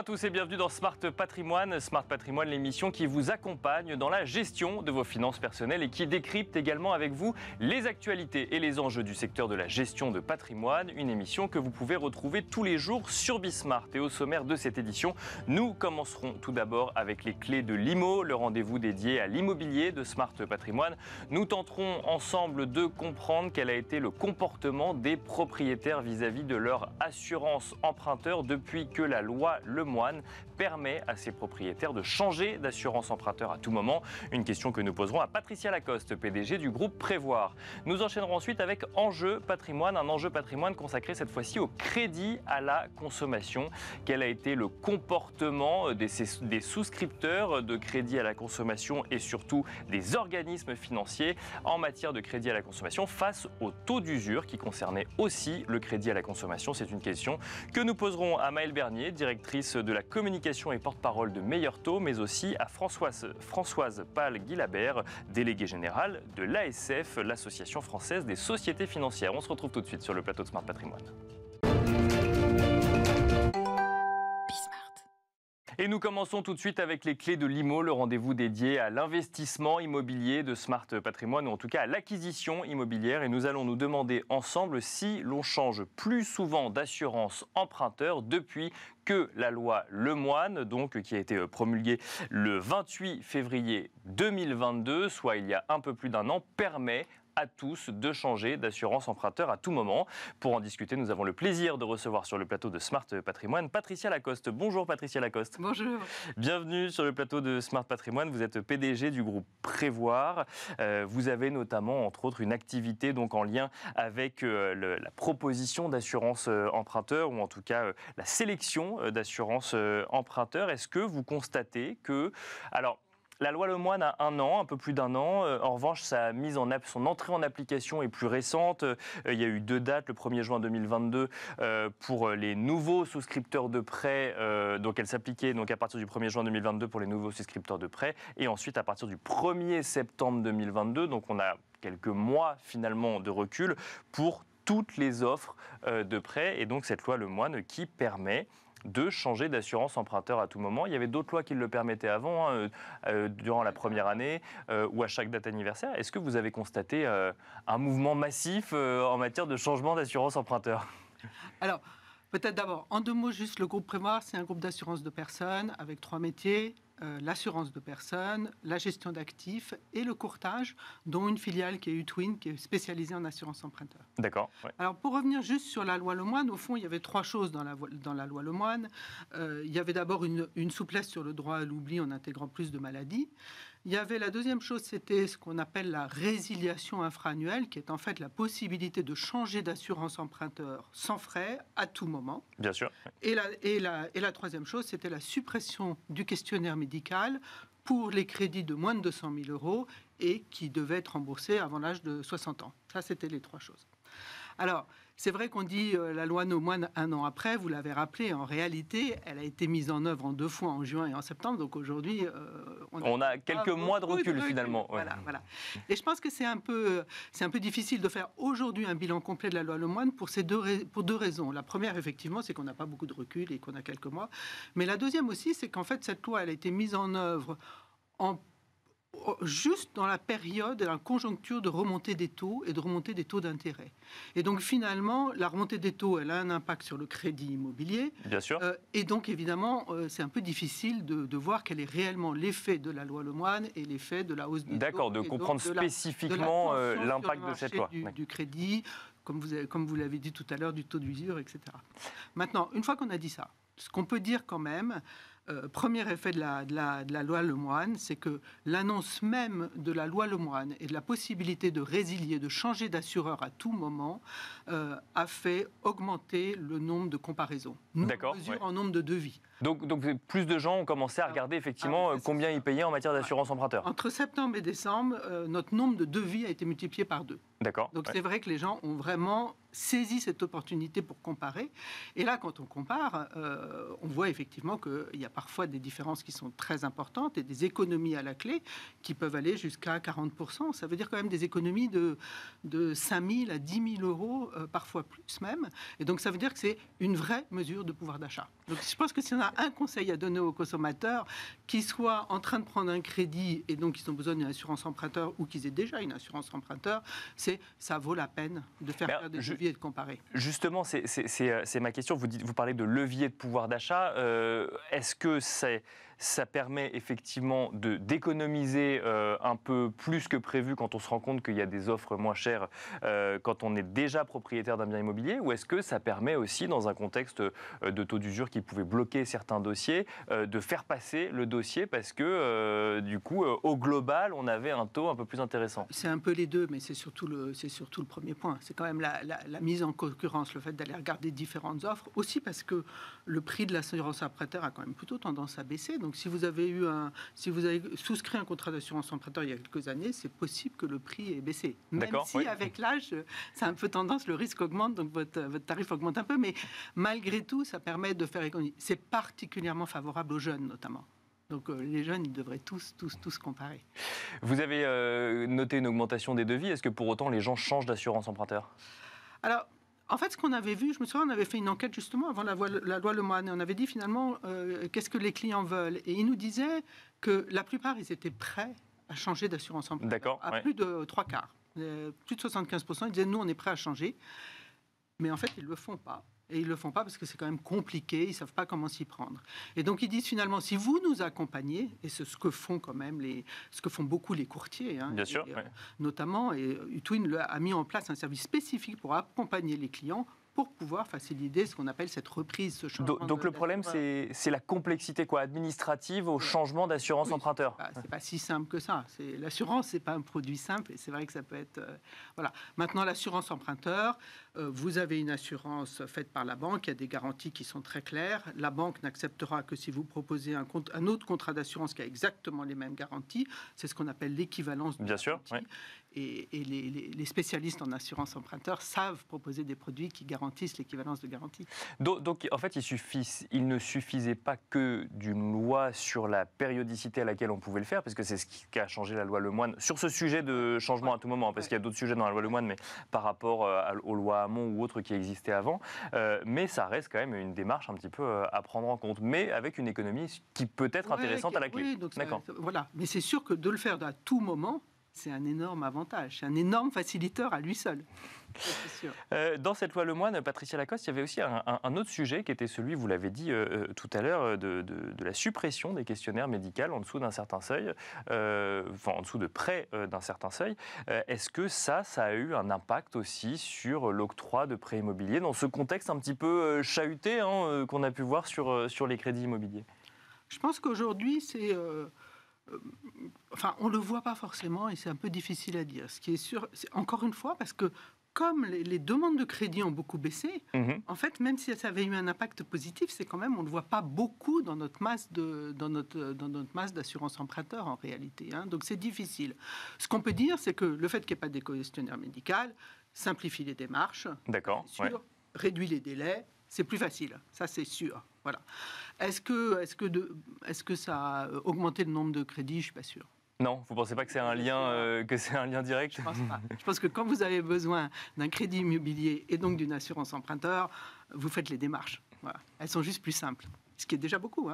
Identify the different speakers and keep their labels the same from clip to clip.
Speaker 1: à tous et bienvenue dans Smart Patrimoine. Smart Patrimoine, l'émission qui vous accompagne dans la gestion de vos finances personnelles et qui décrypte également avec vous les actualités et les enjeux du secteur de la gestion de patrimoine. Une émission que vous pouvez retrouver tous les jours sur Bismart. Et au sommaire de cette édition, nous commencerons tout d'abord avec les clés de l'IMO, le rendez-vous dédié à l'immobilier de Smart Patrimoine. Nous tenterons ensemble de comprendre quel a été le comportement des propriétaires vis-à-vis de leur assurance emprunteur depuis que la loi Lemoine permet à ces propriétaires de changer d'assurance emprunteur à tout moment. Une question que nous poserons à Patricia Lacoste, PDG du groupe Prévoir. Nous enchaînerons ensuite avec Enjeu Patrimoine, un enjeu patrimoine consacré cette fois-ci au crédit à la consommation. Quel a été le comportement des souscripteurs de crédit à la consommation et surtout des organismes financiers en matière de crédit à la consommation face au taux d'usure qui concernait aussi le crédit à la consommation? C'est une question que nous poserons à Maëlle Bernier, directrice de la communication et porte-parole de Meilleur Taux, mais aussi à Françoise Pahl-Guilabert, déléguée générale de l'ASF, l'Association française des sociétés financières. On se retrouve tout de suite sur le plateau de Smart Patrimoine. Et nous commençons tout de suite avec les clés de l'IMO, le rendez-vous dédié à l'investissement immobilier de Smart Patrimoine, ou en tout cas à l'acquisition immobilière. Et nous allons nous demander ensemble si l'on change plus souvent d'assurance emprunteur depuis que la loi Lemoine, donc, qui a été promulguée le 28 février 2022, soit il y a un peu plus d'un an, permet à tous de changer d'assurance emprunteur à tout moment. Pour en discuter, nous avons le plaisir de recevoir sur le plateau de Smart Patrimoine Patricia Lacoste. Bonjour Patricia Lacoste.
Speaker 2: Bonjour.
Speaker 1: Bienvenue sur le plateau de Smart Patrimoine. Vous êtes PDG du groupe Prévoir. Vous avez notamment, entre autres, une activité donc en lien avec la proposition d'assurance emprunteur, ou en tout cas la sélection d'assurance emprunteur. Est-ce que vous constatez que... La loi Lemoine a un an, un peu plus d'un an. En revanche, son entrée en application est plus récente. Il y a eu 2 dates, le 1er juin 2022 pour les nouveaux souscripteurs de prêts. Donc elle s'appliquait à partir du 1er juin 2022 pour les nouveaux souscripteurs de prêts. Et ensuite à partir du 1er septembre 2022. Donc on a quelques mois finalement de recul pour toutes les offres de prêts. Et donc cette loi Lemoine qui permet de changer d'assurance emprunteur à tout moment. Il y avait d'autres lois qui le permettaient avant, durant la première année ou à chaque date anniversaire. Est-ce que vous avez constaté un mouvement massif en matière de changement d'assurance emprunteur?
Speaker 2: Alors, peut-être d'abord, en 2 mots, juste le groupe Prévoir, c'est un groupe d'assurance de personnes avec 3 métiers. L'assurance de personnes, la gestion d'actifs et le courtage, dont une filiale qui est Utwin, qui est spécialisée en assurance emprunteur.
Speaker 1: D'accord. Ouais.
Speaker 2: Alors, pour revenir juste sur la loi Lemoine, au fond, il y avait 3 choses dans la loi Lemoine. Il y avait d'abord une souplesse sur le droit à l'oubli en intégrant plus de maladies. Il y avait la deuxième chose, c'était ce qu'on appelle la résiliation infra-annuelle, qui est en fait la possibilité de changer d'assurance emprunteur sans frais à tout moment.
Speaker 1: Bien sûr.
Speaker 2: Et la troisième chose, c'était la suppression du questionnaire médical pour les crédits de moins de 200 000 euros et qui devaient être remboursés avant l'âge de 60 ans. Ça, c'était les 3 choses. Alors, c'est vrai qu'on dit la loi Lemoine un an après, vous l'avez rappelé, en réalité, elle a été mise en œuvre en 2 fois, en juin et en septembre, donc aujourd'hui...
Speaker 1: on a quelques mois de recul, finalement. Ouais.
Speaker 2: Voilà. Et je pense que c'est un peu difficile de faire aujourd'hui un bilan complet de la loi Lemoine pour 2 raisons. La première, effectivement, c'est qu'on n'a pas beaucoup de recul et qu'on a quelques mois. Mais la deuxième aussi, c'est qu'en fait, cette loi, elle a été mise en œuvre juste dans la période, dans la conjoncture de remontée des taux et de remontée des taux d'intérêt. Et donc finalement, la remontée des taux, elle a un impact sur le crédit immobilier.
Speaker 1: Bien sûr.
Speaker 2: Et donc évidemment, c'est un peu difficile de voir quel est réellement l'effet de la loi Lemoine et l'effet de la hausse des taux.
Speaker 1: D'accord, de comprendre spécifiquement l'impact de cette loi.
Speaker 2: Du crédit, comme vous l'avez dit tout à l'heure, du taux d'usure, etc. Maintenant, une fois qu'on a dit ça, ce qu'on peut dire quand même, premier effet de la loi Lemoine, c'est que l'annonce même de la loi Lemoine et de la possibilité de résilier, de changer d'assureur à tout moment, a fait augmenter le nombre de comparaisons. Nous mesurons en nombre de devis.
Speaker 1: Donc plus de gens ont commencé à regarder effectivement combien ils payaient en matière d'assurance emprunteur.
Speaker 2: Entre septembre et décembre, notre nombre de devis a été multiplié par 2.
Speaker 1: D'accord.
Speaker 2: Donc c'est vrai que les gens ont vraiment saisi cette opportunité pour comparer. Et là, quand on compare, on voit effectivement qu'il y a parfois des différences qui sont très importantes et des économies à la clé qui peuvent aller jusqu'à 40%. Ça veut dire quand même des économies de 5 000 à 10 000 euros, parfois plus même. Et donc ça veut dire que c'est une vraie mesure de pouvoir d'achat. Donc je pense que si on a un conseil à donner aux consommateurs, qu'ils soient en train de prendre un crédit et donc ils ont besoin d'une assurance emprunteur ou qu'ils aient déjà une assurance emprunteur, c'est ça vaut la peine de faire des devis et de comparer.
Speaker 1: Justement, c'est ma question. Vous parlez de levier de pouvoir d'achat. Est-ce que ça permet effectivement d'économiser un peu plus que prévu quand on se rend compte qu'il y a des offres moins chères quand on est déjà propriétaire d'un bien immobilier, ou est-ce que ça permet aussi, dans un contexte de taux d'usure qui pouvait bloquer certains dossiers, de faire passer le dossier parce que du coup, au global, on avait un taux un peu plus intéressant?
Speaker 2: C'est un peu les deux, mais c'est surtout le premier point. C'est quand même la mise en concurrence, le fait d'aller regarder différentes offres, aussi parce que le prix de l'assurance emprunteur a quand même plutôt tendance à baisser. Donc si vous avez souscrit un contrat d'assurance emprunteur il y a quelques années, c'est possible que le prix ait baissé. Même si avec l'âge, c'est un peu tendance, le risque augmente, donc votre tarif augmente un peu, mais malgré tout, ça permet de faire économie. C'est particulièrement favorable aux jeunes, notamment. Donc les jeunes, ils devraient tous comparer.
Speaker 1: Vous avez noté une augmentation des devis. Est-ce que pour autant, les gens changent d'assurance emprunteur?
Speaker 2: Alors, en fait, ce qu'on avait vu, je me souviens, on avait fait une enquête justement avant la loi Lemoine, et on avait dit finalement, qu'est-ce que les clients veulent? Et ils nous disaient que la plupart, ils étaient prêts à changer d'assurance emprunteur.
Speaker 1: D'accord,
Speaker 2: à plus de 3/4. Plus de 75%, ils disaient, nous, on est prêts à changer. Mais en fait, ils ne le font pas. Et ils ne le font pas parce que c'est quand même compliqué, ils ne savent pas comment s'y prendre. Et donc ils disent finalement, si vous nous accompagnez, et c'est ce que font quand même ce que font beaucoup les courtiers,
Speaker 1: bien sûr,
Speaker 2: notamment, et Utwin a mis en place un service spécifique pour accompagner les clients pour pouvoir faciliter ce qu'on appelle cette reprise, ce changement.
Speaker 1: Donc le problème, c'est la complexité administrative au changement d'assurance emprunteur.
Speaker 2: C'est pas si simple que ça. L'assurance, c'est pas un produit simple, et c'est vrai que ça peut être... voilà. Maintenant, l'assurance emprunteur, vous avez une assurance faite par la banque, il y a des garanties qui sont très claires. La banque n'acceptera que si vous proposez un autre contrat d'assurance qui a exactement les mêmes garanties. C'est ce qu'on appelle l'équivalence de garantie.
Speaker 1: Bien sûr, oui.
Speaker 2: Et les spécialistes en assurance emprunteur savent proposer des produits qui garantissent l'équivalence de garantie.
Speaker 1: Donc en fait, il ne suffisait pas que d'une loi sur la périodicité à laquelle on pouvait le faire, parce que c'est ce qui a changé la loi Lemoine, sur ce sujet de changement à tout moment, parce qu'il y a d'autres sujets dans la loi Lemoine, mais par rapport aux lois Hamon ou autres qui existaient avant. Mais ça reste quand même une démarche un petit peu à prendre en compte, mais avec une économie qui peut être intéressante à la clé.
Speaker 2: Oui, donc voilà. Mais c'est sûr que de le faire à tout moment, c'est un énorme avantage, c'est un énorme facilitateur à lui seul. C'est sûr.
Speaker 1: Dans cette loi Lemoine, Patricia Lacoste, il y avait aussi un autre sujet qui était celui, vous l'avez dit tout à l'heure, de la suppression des questionnaires médicaux en dessous d'un certain seuil, en dessous de près d'un certain seuil. Est-ce que ça a eu un impact aussi sur l'octroi de prêts immobiliers dans ce contexte un petit peu chahuté qu'on a pu voir sur les crédits immobiliers?
Speaker 2: Je pense qu'aujourd'hui, on ne le voit pas forcément et c'est un peu difficile à dire. Ce qui est sûr, c'est encore une fois, parce que comme les demandes de crédit ont beaucoup baissé, en fait, même si ça avait eu un impact positif, c'est quand même, on ne le voit pas beaucoup dans notre masse d'assurance emprunteur en réalité. Donc c'est difficile. Ce qu'on peut dire, c'est que le fait qu'il n'y ait pas de questionnaire médical simplifie les démarches.
Speaker 1: D'accord.
Speaker 2: Réduit les délais. C'est plus facile, ça c'est sûr. Voilà. Est-ce que ça a augmenté le nombre de crédits? Je ne suis pas sûr.
Speaker 1: Non, vous ne pensez pas que c'est un lien direct?
Speaker 2: Je pense pas. Je pense que quand vous avez besoin d'un crédit immobilier et donc d'une assurance emprunteur, vous faites les démarches. Voilà. Elles sont juste plus simples, ce qui est déjà beaucoup.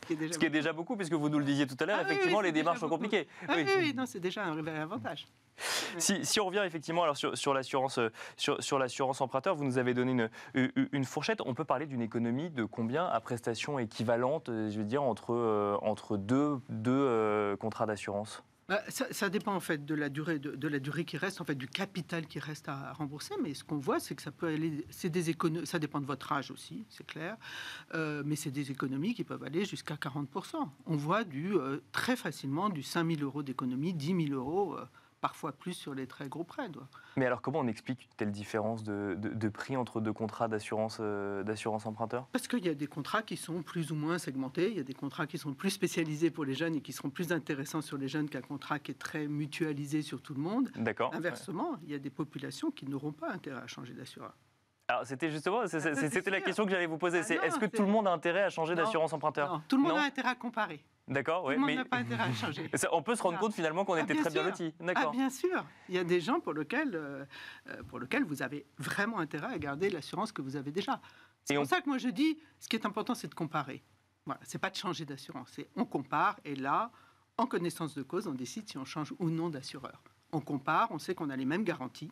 Speaker 1: Ce qui est déjà beaucoup, puisque vous nous le disiez tout à l'heure, effectivement, les démarches sont compliquées.
Speaker 2: Oui, non, c'est déjà un réel avantage.
Speaker 1: Si on revient effectivement alors sur l'assurance emprunteur, vous nous avez donné une fourchette. On peut parler d'une économie de combien à prestations équivalentes, je veux dire, entre deux contrats d'assurance?
Speaker 2: Ça dépend en fait de la durée qui reste, en fait du capital qui reste à rembourser. Mais ce qu'on voit, c'est que ça peut aller, ça dépend de votre âge aussi, c'est clair. Mais c'est des économies qui peuvent aller jusqu'à 40%. On voit très facilement du 5 000 euros d'économie, 10 000 euros. Parfois plus sur les très gros prêts.
Speaker 1: Mais alors comment on explique une telle différence de prix entre deux contrats d'assurance emprunteur?
Speaker 2: Parce qu'il y a des contrats qui sont plus ou moins segmentés, il y a des contrats qui sont plus spécialisés pour les jeunes et qui seront plus intéressants sur les jeunes qu'un contrat qui est très mutualisé sur tout le monde.
Speaker 1: D'accord.
Speaker 2: Inversement, il y a des populations qui n'auront pas intérêt à changer d'assureur.
Speaker 1: Alors c'était justement, c'était la question que j'allais vous poser. Est-ce que tout le monde a intérêt à changer d'assurance emprunteur?
Speaker 2: Non, tout le monde a intérêt à comparer.
Speaker 1: D'accord, oui.
Speaker 2: Tout le monde n'a pas intérêt à changer.
Speaker 1: On peut se rendre compte finalement qu'on était très bien lotis. D'accord.
Speaker 2: Bien sûr. Il y a des gens pour lesquels vous avez vraiment intérêt à garder l'assurance que vous avez déjà. C'est pour ça que moi je dis, ce qui est important, c'est de comparer. Voilà, c'est pas de changer d'assurance, c'est on compare et là, en connaissance de cause, on décide si on change ou non d'assureur. On compare, on sait qu'on a les mêmes garanties.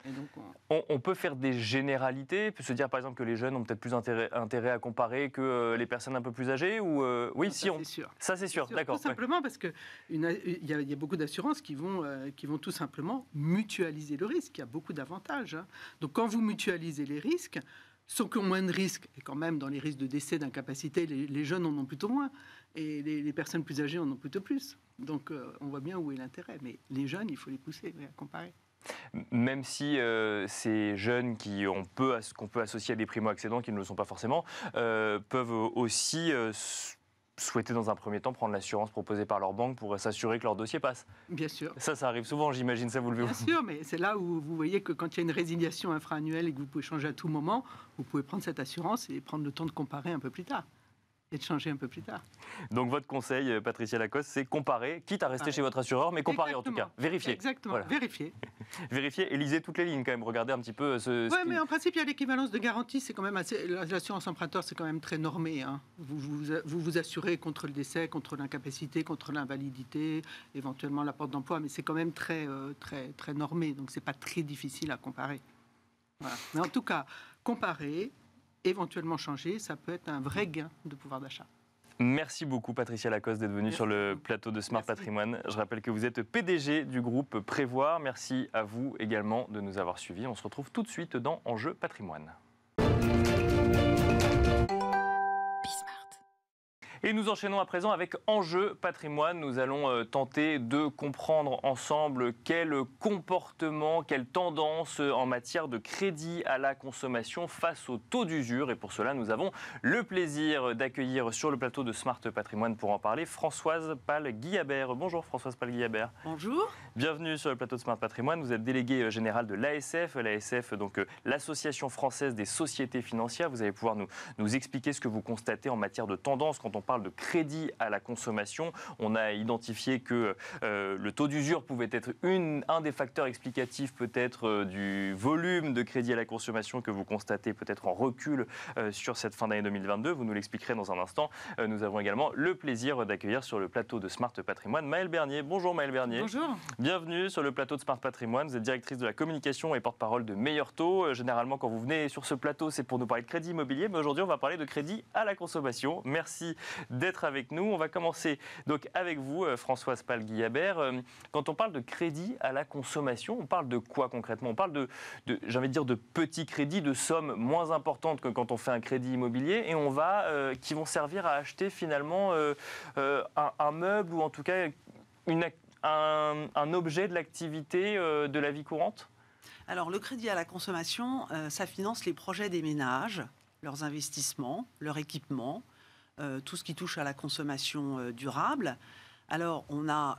Speaker 2: Et donc
Speaker 1: on peut faire des généralités, peut se dire par exemple que les jeunes ont peut-être plus intérêt à comparer que les personnes un peu plus âgées ou oui,
Speaker 2: ça, c'est sûr.
Speaker 1: Ça c'est sûr, d'accord.
Speaker 2: Tout simplement parce qu'il y a beaucoup d'assurances qui vont tout simplement mutualiser le risque. Il y a beaucoup d'avantages. Hein. Donc quand vous mutualisez les risques, ceux qui ont moins de risques, et quand même dans les risques de décès, d'incapacité, les jeunes en ont plutôt moins, et les personnes plus âgées en ont plutôt plus. Donc on voit bien où est l'intérêt. Mais les jeunes, il faut les pousser à comparer.
Speaker 1: Même si ces jeunes qu'on peut associer à des primo-accédants, qui ne le sont pas forcément, peuvent aussi souhaiter dans un premier temps prendre l'assurance proposée par leur banque pour s'assurer que leur dossier passe.
Speaker 2: Bien sûr.
Speaker 1: Ça arrive souvent, j'imagine, ça vous le
Speaker 2: Bien sûr, mais c'est là où vous voyez que quand il y a une résiliation infra-annuelle et que vous pouvez changer à tout moment, vous pouvez prendre cette assurance et prendre le temps de comparer un peu plus tard. Et de changer un peu plus tard.
Speaker 1: Donc votre conseil, Patricia Lacoste, c'est comparer, quitte à rester chez votre assureur, mais comparer en tout cas, vérifier.
Speaker 2: Exactement, voilà. Vérifier.
Speaker 1: Vérifier et lisez toutes les lignes quand même, regardez un petit peu
Speaker 2: Oui, mais en principe, il y a l'équivalence de garantie, c'est quand même assez... L'assurance emprunteur, c'est quand même très normé. Hein. Vous assurez contre le décès, contre l'incapacité, contre l'invalidité, éventuellement la perte d'emploi, mais c'est quand même très normé, donc c'est pas très difficile à comparer. Voilà. Mais en tout cas, comparer, éventuellement changer, ça peut être un vrai gain de pouvoir d'achat.
Speaker 1: Merci beaucoup Patricia Lacoste d'être venue sur le plateau de Smart Patrimoine. Je rappelle que vous êtes PDG du groupe Prévoir. Merci à vous également de nous avoir suivis. On se retrouve tout de suite dans Enjeu Patrimoine. Et nous enchaînons à présent avec Enjeu Patrimoine. Nous allons tenter de comprendre ensemble quel comportement, quelle tendance en matière de crédit à la consommation face au taux d'usure. Et pour cela, nous avons le plaisir d'accueillir sur le plateau de Smart Patrimoine pour en parler Françoise Palle-Guillabert. Bonjour Françoise Palle-Guillabert.
Speaker 3: Bonjour.
Speaker 1: Bienvenue sur le plateau de Smart Patrimoine. Vous êtes déléguée générale de l'ASF. L'ASF, donc l'Association française des sociétés financières. Vous allez pouvoir nous expliquer ce que vous constatez en matière de tendance quand on parle de crédit à la consommation. On a identifié que le taux d'usure pouvait être un des facteurs explicatifs peut-être du volume de crédit à la consommation que vous constatez peut-être en recul sur cette fin d'année 2022. Vous nous l'expliquerez dans un instant. Nous avons également le plaisir d'accueillir sur le plateau de Smart Patrimoine Maëlle Bernier. Bonjour Maëlle Bernier.
Speaker 3: Bonjour.
Speaker 1: Bienvenue sur le plateau de Smart Patrimoine. Vous êtes directrice de la communication et porte-parole de Meilleur Taux. Généralement, quand vous venez sur ce plateau, c'est pour nous parler de crédit immobilier, mais aujourd'hui, on va parler de crédit à la consommation. Merci d'être avec nous. On va commencer donc avec vous, Françoise Palle-Guillabert. Quand on parle de crédit à la consommation, on parle de quoi concrètement? On parle j'ai envie de dire, de petits crédits, de sommes moins importantes que quand on fait un crédit immobilier, et qui vont servir à acheter finalement un meuble ou en tout cas un objet de l'activité de la vie courante?
Speaker 3: Alors, le crédit à la consommation, ça finance les projets des ménages, leurs investissements, leur équipement, tout ce qui touche à la consommation durable. Alors, on a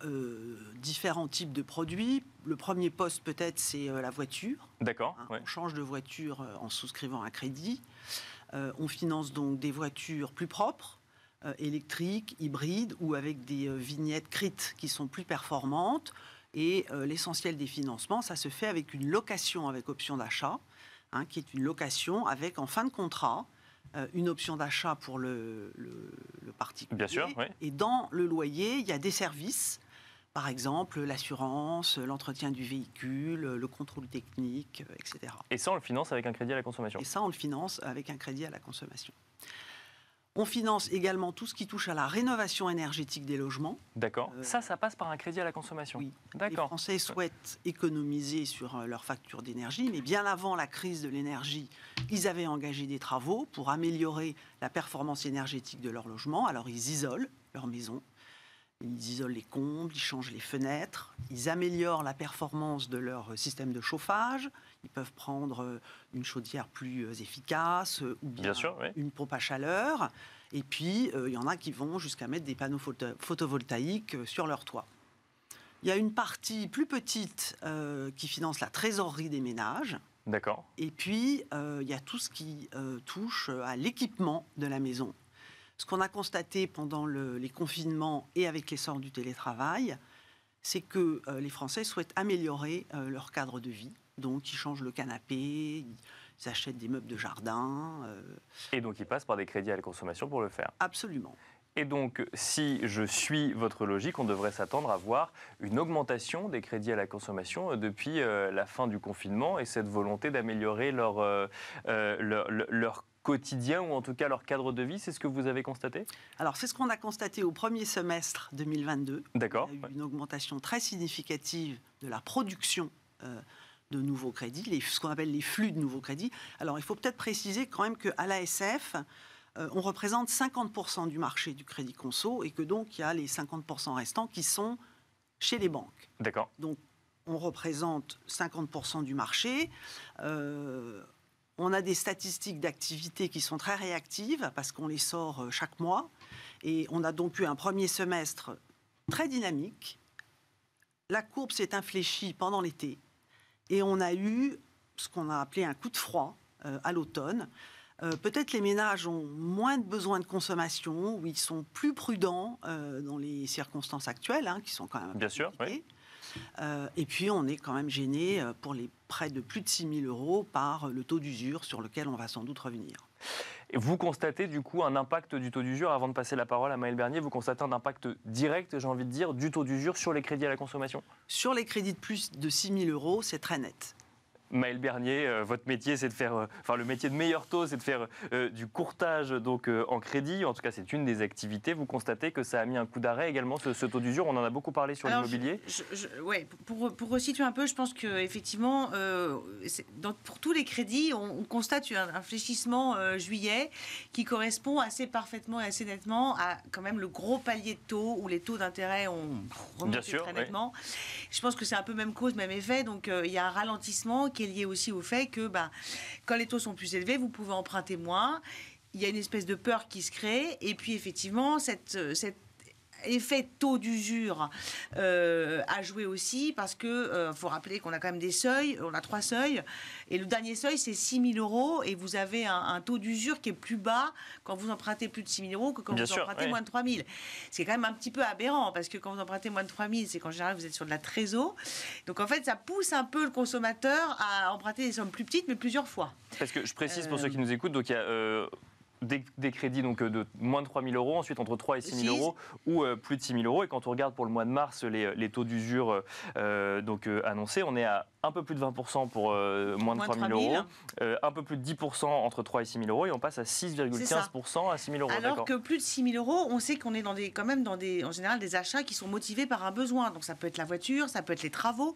Speaker 3: différents types de produits. Le premier poste, peut-être, c'est la voiture.
Speaker 1: D'accord.
Speaker 3: Hein,
Speaker 1: ouais.
Speaker 3: On change de voiture en souscrivant un crédit. On finance donc des voitures plus propres, électriques, hybrides ou avec des vignettes CRIT qui sont plus performantes. Et l'essentiel des financements, ça se fait avec une location avec option d'achat, hein, qui est une location avec, en fin de contrat, une option d'achat pour le particulier.
Speaker 1: Bien sûr, oui.
Speaker 3: Et dans le loyer, il y a des services, par exemple l'assurance, l'entretien du véhicule, le contrôle technique, etc.
Speaker 1: Et ça, on le finance avec un crédit à la consommation?
Speaker 3: Et ça, on le finance avec un crédit à la consommation. On finance également tout ce qui touche à la rénovation énergétique des logements.
Speaker 1: D'accord. Ça passe par un crédit à la consommation?
Speaker 3: Oui.
Speaker 1: D'accord.
Speaker 3: Les Français souhaitent économiser sur leur facture d'énergie, mais bien avant la crise de l'énergie, ils avaient engagé des travaux pour améliorer la performance énergétique de leur logement. Alors, ils isolent leur maison, ils isolent les combles, ils changent les fenêtres, ils améliorent la performance de leur système de chauffage. Ils peuvent prendre une chaudière plus efficace ou bien
Speaker 1: sûr, oui.
Speaker 3: une pompe à chaleur. Et puis, il y en a qui vont jusqu'à mettre des panneaux photovoltaïques sur leur toit. Il y a une partie plus petite qui finance la trésorerie des ménages.
Speaker 1: D'accord.
Speaker 3: Et puis, il y a tout ce qui touche à l'équipement de la maison. Ce qu'on a constaté pendant les confinements et avec l'essor du télétravail, c'est que les Français souhaitent améliorer leur cadre de vie. Donc, ils changent le canapé, ils achètent des meubles de jardin.
Speaker 1: Et donc, ils passent par des crédits à la consommation pour le faire.
Speaker 3: Absolument.
Speaker 1: Et donc, si je suis votre logique, on devrait s'attendre à voir une augmentation des crédits à la consommation depuis la fin du confinement et cette volonté d'améliorer leur quotidien ou en tout cas leur cadre de vie. C'est ce que vous avez constaté?
Speaker 3: Alors, c'est ce qu'on a constaté au premier semestre 2022.
Speaker 1: D'accord.
Speaker 3: Il y a eu une augmentation très significative de la production de nouveaux crédits, ce qu'on appelle les flux de nouveaux crédits. Alors, il faut peut-être préciser quand même qu'à l'ASF, on représente 50% du marché du crédit conso et que donc il y a les 50% restants qui sont chez les banques.
Speaker 1: D'accord.
Speaker 3: Donc on représente 50% du marché. On a des statistiques d'activité qui sont très réactives parce qu'on les sort chaque mois. Et on a donc eu un premier semestre très dynamique. La courbe s'est infléchie pendant l'été. Et on a eu ce qu'on a appelé un coup de froid à l'automne. Peut-être les ménages ont moins de besoins de consommation, ou ils sont plus prudents dans les circonstances actuelles, qui sont quand même
Speaker 1: bien sûr, oui.
Speaker 3: Et puis on est quand même gêné pour les prêts de plus de 6 000 € par le taux d'usure sur lequel on va sans doute revenir.
Speaker 1: Et vous constatez du coup un impact du taux d'usure, avant de passer la parole à Maëlle Bernier, vous constatez un impact direct, j'ai envie de dire, du taux d'usure sur les crédits à la consommation? Sur
Speaker 3: les crédits de plus de 6 000 €, c'est très net.
Speaker 1: Maëlle Bernier, votre métier, c'est de faire, le métier de meilleur taux, c'est de faire du courtage donc en crédit. En tout cas, c'est une des activités. Vous constatez que ça a mis un coup d'arrêt également, ce taux d'usure. On en a beaucoup parlé sur l'immobilier.
Speaker 4: Ouais, pour resituer un peu, je pense que effectivement, pour tous les crédits, on constate un fléchissement juillet qui correspond assez parfaitement et assez nettement à quand même le gros palier de taux où les taux d'intérêt ont remonté très nettement. Oui. Je pense que c'est un peu même cause, même effet. Donc il y a un ralentissement qui est lié aussi au fait que quand les taux sont plus élevés, vous pouvez emprunter moins. Il y a une espèce de peur qui se crée. Et puis effectivement, cet effet taux d'usure a joué aussi parce que faut rappeler qu'on a quand même des seuils. On a 3 seuils. Et le dernier seuil, c'est 6 000 € et vous avez un taux d'usure qui est plus bas quand vous empruntez plus de 6 000 € que quand vous empruntez moins de 3 000. C'est quand même un petit peu aberrant parce que quand vous empruntez moins de 3 000, c'est qu'en général, vous êtes sur de la trésor. Donc en fait, ça pousse un peu le consommateur à emprunter des sommes plus petites, mais plusieurs fois.
Speaker 1: Parce que je précise pour ceux qui nous écoutent, donc il y a... Des crédits donc de moins de 3 000 €, ensuite entre 3 et 6 000 € ou plus de 6 000 €. Et quand on regarde pour le mois de mars les taux d'usure annoncés, on est à un peu plus de 20% pour moins de 3 000 €, un peu plus de 10% entre 3 et 6 000 € et on passe à 6,15% à 6 000 €.
Speaker 4: Alors que plus de 6 000 €, on sait qu'on est quand même dans en général des achats qui sont motivés par un besoin. Donc ça peut être la voiture, ça peut être les travaux.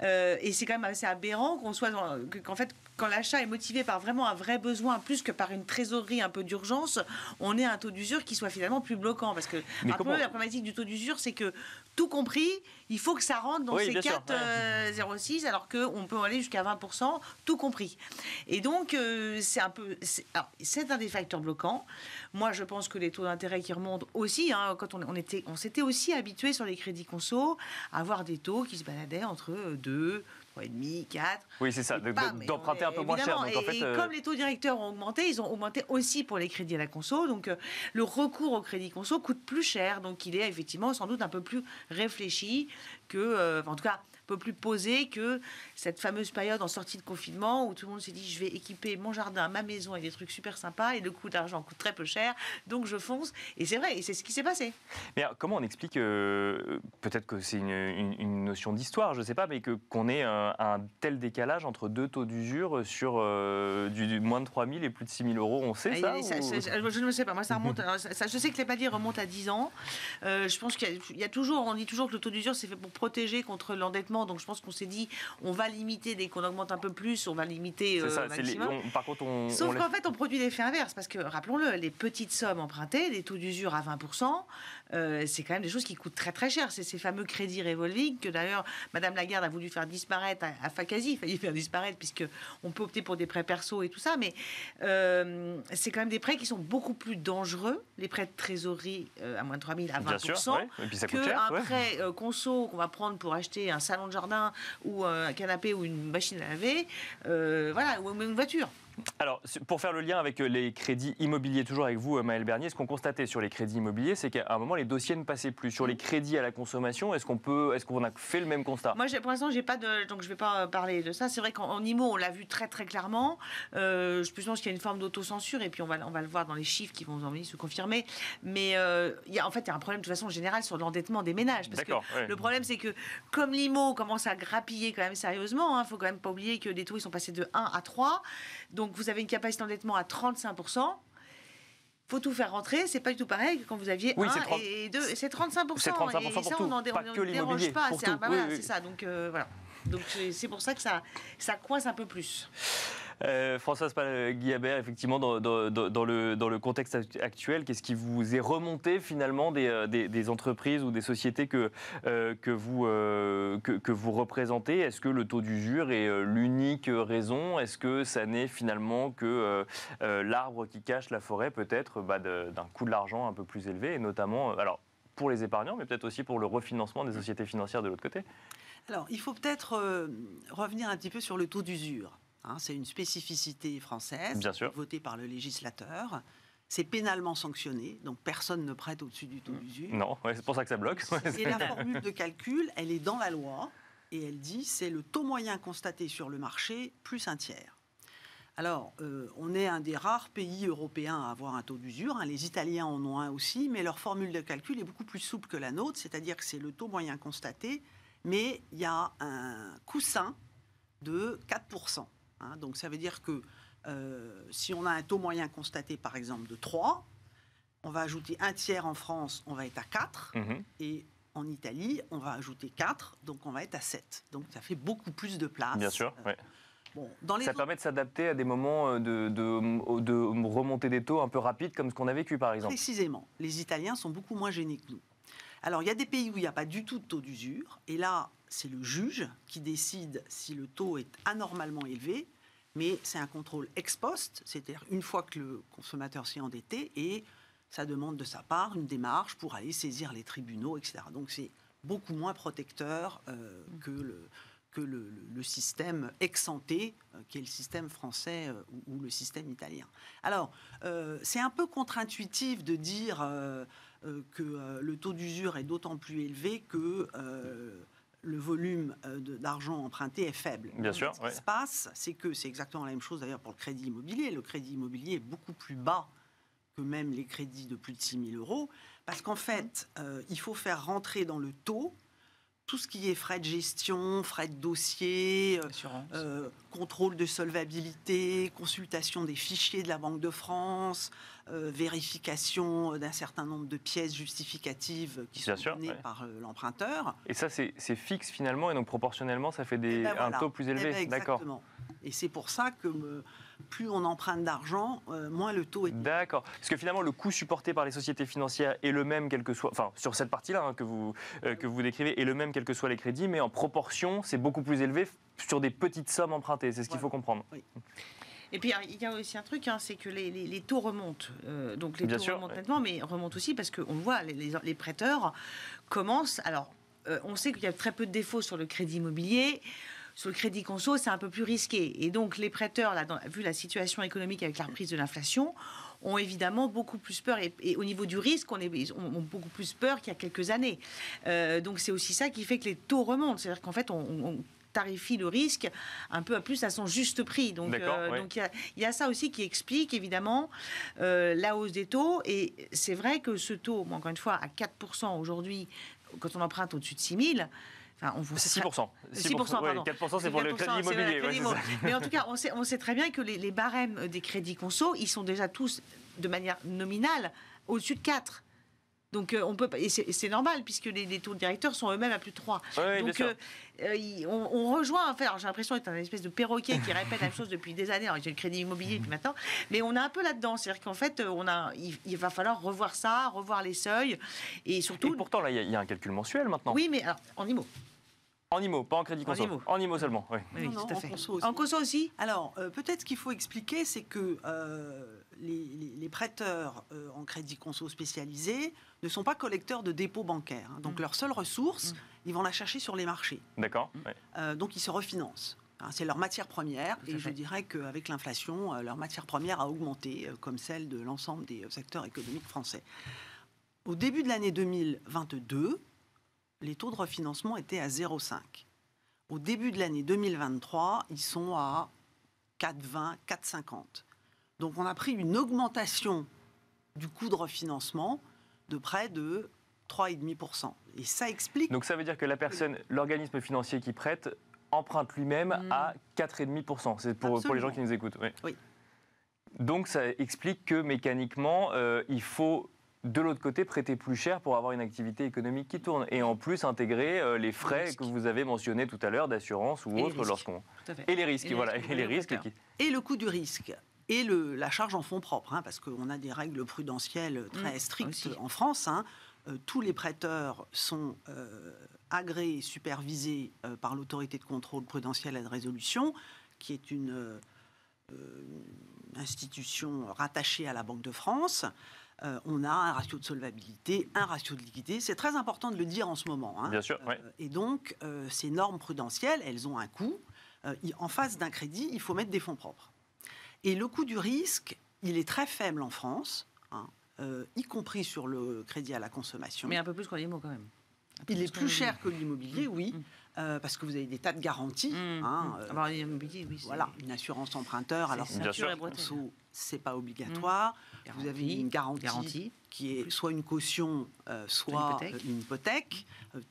Speaker 4: Et c'est quand même assez aberrant qu'en fait, quand l'achat est motivé par vraiment un vrai besoin, plus que par une trésorerie un peu d'urgence, on ait un taux d'usure qui soit finalement plus bloquant. Parce que la problématique du taux d'usure, c'est que tout compris, il faut que ça rentre dans ces 4,06, alors qu'on peut aller jusqu'à 20%, tout compris. Et donc, c'est un des facteurs bloquants. Moi, je pense que les taux d'intérêt qui remontent aussi, quand on s'était aussi habitué sur les crédits conso à avoir des taux qui se baladaient entre 2, 3,5, 4.
Speaker 1: Oui, c'est ça, d'emprunter un peu moins cher. Donc,
Speaker 4: et comme les taux directeurs ont augmenté, ils ont augmenté aussi pour les crédits à la conso. Donc, le recours au crédit conso coûte plus cher. Donc, il est effectivement sans doute un peu plus réfléchi que, en tout cas, un peu plus posé que cette fameuse période en sortie de confinement où tout le monde s'est dit je vais équiper mon jardin, ma maison et des trucs super sympas et le coût d'argent coûte très peu cher, donc je fonce. Et c'est vrai, et c'est ce qui s'est passé.
Speaker 1: Mais alors, comment on explique, peut-être que c'est une notion d'histoire, je ne sais pas, mais qu'on ait un tel décalage entre deux taux d'usure sur du moins de 3 000 et plus de 6 000 €, on sait ça,
Speaker 4: Je ne sais pas, moi ça remonte, je sais que les paliers remontent à 10 ans. Je pense qu'il y a toujours, on dit toujours que le taux d'usure c'est fait pour protéger contre l'endettement, donc je pense qu'on s'est dit on va limiter, dès qu'on augmente un peu plus, on va limiter maximum.
Speaker 1: Par contre,
Speaker 4: sauf qu'en fait on produit l'effet inverse, parce que rappelons-le, les petites sommes empruntées, les taux d'usure à 20%, c'est quand même des choses qui coûtent très très cher. C'est ces fameux crédits revolving que d'ailleurs Madame Lagarde a voulu faire disparaître, quasi failli faire disparaître, puisqu'on peut opter pour des prêts perso et tout ça, mais c'est quand même des prêts qui sont beaucoup plus dangereux, les prêts de trésorerie à moins de 3 000 à 20%, qu'un prêt conso qu'on va prendre pour acheter un salon de jardin ou un canapé ou une machine à laver, ou une voiture.
Speaker 1: Alors, pour faire le lien avec les crédits immobiliers, toujours avec vous, Maëlle Bernier, ce qu'on constatait sur les crédits immobiliers, c'est qu'à un moment, les dossiers ne passaient plus. Sur les crédits à la consommation, est-ce qu'on a fait le même constat?
Speaker 4: Moi, pour l'instant, j'ai pas donc je vais pas parler de ça. C'est vrai qu'en IMO, on l'a vu très très clairement. Je pense qu'il y a une forme d'autocensure, et puis on va le voir dans les chiffres qui vont venir se confirmer. Mais il y a un problème de toute façon général sur l'endettement des ménages. Parce que le problème, c'est que comme l'IMO commence à grappiller quand même sérieusement, faut quand même pas oublier que les taux ils sont passés de 1 à 3. Donc vous avez une capacité d'endettement à 35%. Faut tout faire rentrer, c'est pas du tout pareil que quand vous aviez 1 et 2, c'est 35%.
Speaker 1: C'est 35%
Speaker 4: et
Speaker 1: pour
Speaker 4: ça,
Speaker 1: tout,
Speaker 4: on
Speaker 1: pas que l'immobilier.
Speaker 4: déroge pas.
Speaker 1: C'est
Speaker 4: c'est ça. Donc voilà. Donc c'est pour ça que ça coince un peu plus.
Speaker 1: Françoise Guillabert, effectivement, dans le contexte actuel, qu'est-ce qui vous est remonté finalement des entreprises ou des sociétés que vous représentez? Est-ce que le taux d'usure est l'unique raison? Est-ce que ça n'est finalement que l'arbre qui cache la forêt, peut-être d'un coût de l'argent un peu plus élevé, et notamment alors, pour les épargnants, mais peut-être aussi pour le refinancement des sociétés financières de l'autre côté?
Speaker 3: Alors, il faut peut-être revenir un petit peu sur le taux d'usure. C'est une spécificité française,
Speaker 1: bien sûr,
Speaker 3: votée par le législateur. C'est pénalement sanctionné, donc personne ne prête au-dessus du taux d'usure.
Speaker 1: Non, c'est pour ça que ça bloque.
Speaker 3: Et la formule de calcul, elle est dans la loi, et elle dit c'est le taux moyen constaté sur le marché plus un tiers. Alors, on est un des rares pays européens à avoir un taux d'usure. Les Italiens en ont un aussi, mais leur formule de calcul est beaucoup plus souple que la nôtre, c'est-à-dire que c'est le taux moyen constaté, mais il y a un coussin de 4%. Donc ça veut dire que si on a un taux moyen constaté, par exemple, de 3, on va ajouter un tiers en France, on va être à 4, et en Italie, on va ajouter 4, donc on va être à 7. Donc ça fait beaucoup plus de place.
Speaker 1: Bien sûr, oui.
Speaker 3: Bon,
Speaker 1: ça permet de s'adapter à des moments de remontée des taux un peu rapides, comme ce qu'on a vécu, par exemple.
Speaker 3: Précisément. Les Italiens sont beaucoup moins gênés que nous. Alors, il y a des pays où il n'y a pas du tout de taux d'usure, et là, c'est le juge qui décide si le taux est anormalement élevé, mais c'est un contrôle ex post, c'est-à-dire une fois que le consommateur s'est endetté, et ça demande de sa part une démarche pour aller saisir les tribunaux, etc. Donc, c'est beaucoup moins protecteur que le système ex-ante, qui est le système français ou le système italien. Alors, c'est un peu contre-intuitif de dire que le taux d'usure est d'autant plus élevé que le volume d'argent emprunté est faible.
Speaker 1: Bien sûr.
Speaker 3: Ce qui se passe, c'est que c'est exactement la même chose d'ailleurs pour le crédit immobilier. Le crédit immobilier est beaucoup plus bas que même les crédits de plus de 6 000 €, parce qu'en fait, il faut faire rentrer dans le taux tout ce qui est frais de gestion, frais de dossier, contrôle de solvabilité, consultation des fichiers de la Banque de France, vérification d'un certain nombre de pièces justificatives qui sont données par l'emprunteur.
Speaker 1: Et ça, c'est fixe finalement, et donc proportionnellement, ça fait un taux plus élevé.
Speaker 3: D'accord. Et c'est pour ça que plus on emprunte d'argent, moins le taux est...
Speaker 1: D'accord. Parce que finalement, le coût supporté par les sociétés financières est le même, quel que soit... Enfin, sur cette partie-là que vous décrivez, est le même, quels que soient les crédits, mais en proportion, c'est beaucoup plus élevé sur des petites sommes empruntées. C'est ce qu'il faut comprendre.
Speaker 3: Oui.
Speaker 4: Et puis, il y a aussi un truc, c'est que les taux remontent. Donc, les taux remontent nettement, mais remontent aussi parce qu'on le voit, les prêteurs commencent... Alors, on sait qu'il y a très peu de défauts sur le crédit immobilier. Sur le crédit conso, c'est un peu plus risqué. Et donc, les prêteurs, là, vu la situation économique avec la reprise de l'inflation, ont évidemment beaucoup plus peur. Et au niveau du risque, ils ont beaucoup plus peur qu'il y a quelques années. Donc, c'est aussi ça qui fait que les taux remontent. C'est-à-dire qu'en fait, on tarifie le risque un peu plus à son juste prix. Donc, il y a ça aussi qui explique, évidemment, la hausse des taux. Et c'est vrai que ce taux, encore une fois, à 4% aujourd'hui, quand on emprunte au-dessus de 6 000... Enfin, 6%.
Speaker 1: 6%, pardon. 4%, c'est pour le crédit immobilier.
Speaker 4: Mais en tout cas, on sait très bien que les barèmes des crédits conso, ils sont déjà tous, de manière nominale, au-dessus de 4. Donc, on peut, et c'est normal, puisque les taux directeurs sont eux-mêmes à plus de 3.
Speaker 1: Oui,
Speaker 4: donc, on rejoint, en fait, alors j'ai l'impression d'être un espèce de perroquet qui répète la même chose depuis des années. Alors, j'ai le crédit immobilier depuis maintenant, mais on est un peu là-dedans. C'est-à-dire qu'en fait, il va falloir revoir ça, revoir les seuils, et surtout...
Speaker 1: Et pourtant, là, il y a un calcul mensuel maintenant.
Speaker 4: Oui, mais alors, en IMO.
Speaker 1: En IMO, pas en crédit conso. En IMO seulement, oui.
Speaker 4: Oui,
Speaker 3: non,
Speaker 4: tout à fait.
Speaker 3: Conso aussi.
Speaker 4: En conso aussi.
Speaker 3: Alors, peut-être ce qu'il faut expliquer, c'est que les prêteurs en crédit conso spécialisés ne sont pas collecteurs de dépôts bancaires. Donc, leur seule ressource, ils vont la chercher sur les marchés.
Speaker 1: D'accord.
Speaker 3: Donc, ils se refinancent. C'est leur matière première,
Speaker 4: Tout à
Speaker 3: et
Speaker 4: fait.
Speaker 3: je dirais qu'avec l'inflation, leur matière première a augmenté, comme celle de l'ensemble des acteurs économiques français. Au début de l'année 2022, les taux de refinancement étaient à 0,5. Au début de l'année 2023, ils sont à 4,20, 4,50. Donc on a pris une augmentation du coût de refinancement de près de 3,5%. Et ça explique...
Speaker 1: Donc ça veut dire que la personne, l'organisme financier qui prête, emprunte lui-même à 4,5%. C'est pour les gens
Speaker 3: Absolument.
Speaker 1: qui nous écoutent. Oui.
Speaker 3: Oui.
Speaker 1: Donc ça explique que mécaniquement, il faut de l'autre côté prêter plus cher pour avoir une activité économique qui tourne. Et en plus intégrer les frais
Speaker 3: risques.
Speaker 1: que vous avez mentionnés tout à l'heure d'assurance ou
Speaker 4: Et les
Speaker 1: autres
Speaker 4: risques.
Speaker 1: lorsqu'on...
Speaker 4: Tout à fait.
Speaker 1: Et les risques,
Speaker 4: Et les
Speaker 1: voilà.
Speaker 4: risques
Speaker 1: Et les
Speaker 4: pour le
Speaker 1: risques.
Speaker 4: prêteur.
Speaker 3: Et le coût du risque et la charge en fonds propres, parce qu'on a des règles prudentielles très strictes
Speaker 4: aussi.
Speaker 3: en France. Tous les prêteurs sont agréés et supervisés par l'autorité de contrôle prudentiel et de résolution, qui est une institution rattachée à la Banque de France. On a un ratio de solvabilité, un ratio de liquidité. C'est très important de le dire en ce moment.
Speaker 1: Bien sûr, ouais.
Speaker 3: Et donc, ces normes prudentielles, elles ont un coût. En face d'un crédit, il faut mettre des fonds propres. Et le coût du risque, il est très faible en France, y compris sur le crédit à la consommation.
Speaker 4: Mais un peu plus qu'en IMO quand même.
Speaker 3: Il est plus cher que l'immobilier, oui, parce que vous avez des tas de garanties.
Speaker 4: Alors l'immobilier, oui.
Speaker 3: Voilà, une assurance emprunteur. Alors,
Speaker 1: Bien sûr.
Speaker 3: c'est pas obligatoire. Vous avez une garantie qui est soit une caution, soit une hypothèque.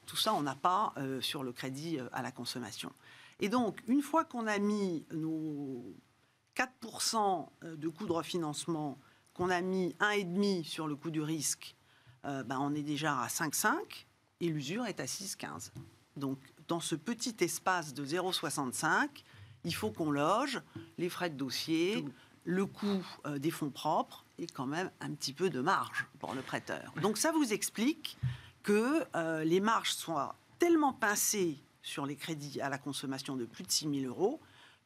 Speaker 3: Tout ça, on n'a pas sur le crédit à la consommation. Et donc, une fois qu'on a mis nos 4% de coût de refinancement, qu'on a mis 1,5% sur le coût du risque, on est déjà à 5,5 et l'usure est à 6,15. Donc, dans ce petit espace de 0,65, il faut qu'on loge les frais de dossier, le coût des fonds propres et quand même un petit peu de marge pour le prêteur. Donc, ça vous explique que les marges soient tellement pincées sur les crédits à la consommation de plus de 6 000 euros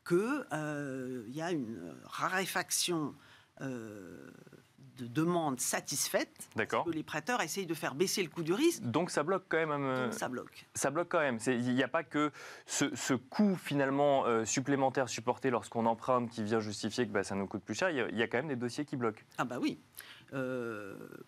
Speaker 3: qu'il y a une raréfaction de demandes satisfaites.
Speaker 1: D'accord.
Speaker 3: Que les prêteurs essayent de faire baisser le coût du risque.
Speaker 1: Donc ça bloque quand même.
Speaker 3: Donc ça bloque.
Speaker 1: Ça bloque quand même. Il n'y a pas que ce coût finalement supplémentaire supporté lorsqu'on emprunte qui vient justifier que ça nous coûte plus cher. Il y a quand même des dossiers qui bloquent.
Speaker 3: Ah bah oui.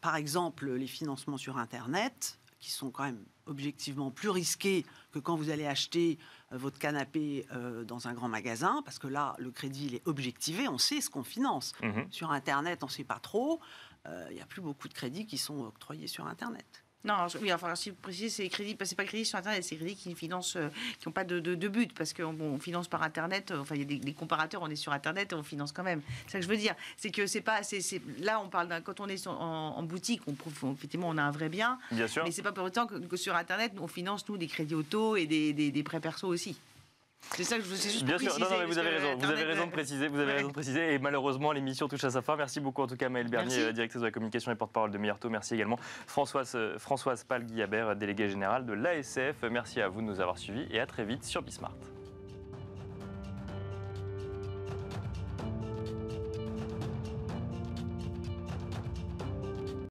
Speaker 3: Par exemple, les financements sur Internet, qui sont quand même objectivement plus risqués que quand vous allez acheter votre canapé dans un grand magasin, parce que là, le crédit, il est objectivé, on sait ce qu'on finance. Sur Internet, on ne sait pas trop. Il n'y a plus beaucoup de crédits qui sont octroyés sur Internet.
Speaker 4: Non, oui, enfin, si vous précisez, c'est les crédits, c'est pas les crédits sur Internet, c'est les crédits qui financent, qui n'ont pas de but, parce qu'on finance par Internet. Enfin, il y a des comparateurs, on est sur Internet et on finance quand même. C'est ça que je veux dire. C'est que c'est pas, là, on parle quand on est en boutique, effectivement, on a un vrai bien.
Speaker 1: Bien sûr.
Speaker 4: Mais c'est pas pour autant que sur Internet, on finance nous des crédits auto et des prêts perso aussi. C'est ça que je veux juste
Speaker 1: Bien sûr,
Speaker 4: préciser.
Speaker 1: non, mais vous avez raison. Vous avez raison de préciser. Vous avez raison de préciser. Et malheureusement, l'émission touche à sa fin. Merci beaucoup en tout cas, Maëlle Bernier, directrice de la communication et porte-parole de Meilleur Taux. Merci également Françoise Pal-Guillabert, déléguée générale de l'ASF. Merci à vous de nous avoir suivis et à très vite sur Bismart.